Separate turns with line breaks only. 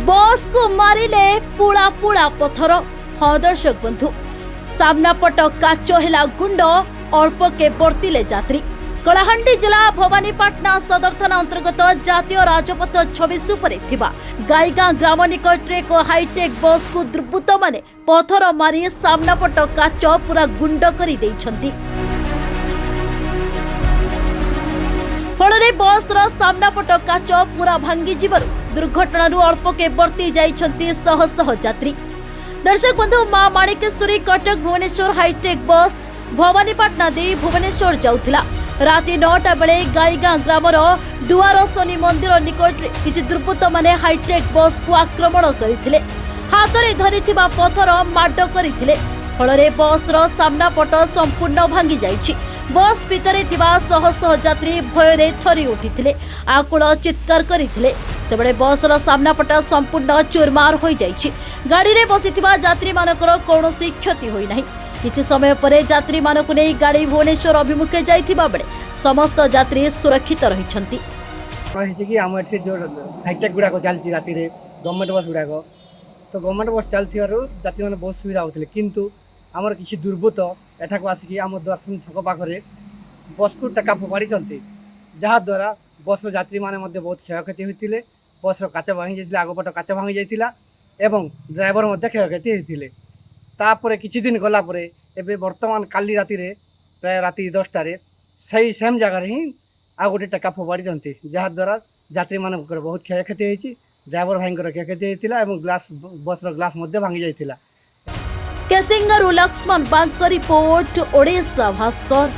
बस को मारिले पुला पुला पथर। हाँ दर्शक बंधु, सामना पट काच हेला गुंड, अल्प के बर्तिले यात्री। कलाहांडी जिला भवानीपाटना सदर थाना अंतर्गत जातीय राजपथ 26 उपरे थिबा गाईगां ग्राम निकट एक हाईटेक बस को दुर्बृत्त माने पथर मारी सामना पट काच पूरा गुंड करी देइछंती। फल बस सामना पट काच पूरा भांगी जीवरु दुर्घटना अल्प के बर्ती जाइछंती शह शह यात्री। दर्शक बंधु, मां माणिकेश्वरी कटक भुवनेश्वर हाईटेक बस भवानीपाटना दे भुवनेश्वर जाउथिला। राति 9टा बेले गाईगां ग्रामर दुआर शनि मंदिर निकट किछि दुर्बृत्त माने हाईटेक बस को आक्रमण करथिले। हाथरे धरिथिबा पथर माड करथिले। फल बस सामना पट संपूर्ण भांगी जाइछि। बस भितरे थिबा शह शह यात्री भयरे थरी उठिथिले, आकुल चित्कार करथिले। सेबळे बस सामना पट संपूर्ण चूरमार हो जाइछि। गाड़ी रे बसिथिबा यात्री मानकर कौनसी क्षति होई नाही। किछि समय परे यात्री मानकु नै गाड़ी भुवनेश्वर अभिमुखे जाइथिबा बेले समस्त यात्री सुरक्षित रहिछंती।
कहि कि हम एठी जो हाईटेक गुडा को चलछि राति रे गवर्नमेंट बस गुडा को, तो गवर्नमेंट बस चलथिबारु यात्री माने बहुत सुविधा होतले, किंतु हमर किछि दुर्बृत्त एठाको आसिकी हम दर्शन छक पाखरे बस को टका फोपाड़ी चलते, जहा द्वारा बस रो यात्री माने मध्ये बहुत क्षयक्षति होइतिले। बस रो काच भांगी जाइतिला, आगपट काच भांगी जाइतिला एवं ड्राइवर मध्ये क्षयक्षति होइतिले। तापरे किछि दिन गला परे एबे वर्तमान काली राति रे प्राय राति 10टा रे सही सेम जगह रे ही आ गोटे टका फोपाड़ी चलते, जहा द्वारा यात्री माने बहुत क्षयक्षति होइछि। ड्राइवर भाईंकर क्षयक्षति होइतिला एवं ग्लास बस रो ग्लास मध्ये भांगी जाइतिला।
केसिंगर लक्ष्मण बांक रिपोर्ट, ओडिशा भास्कर।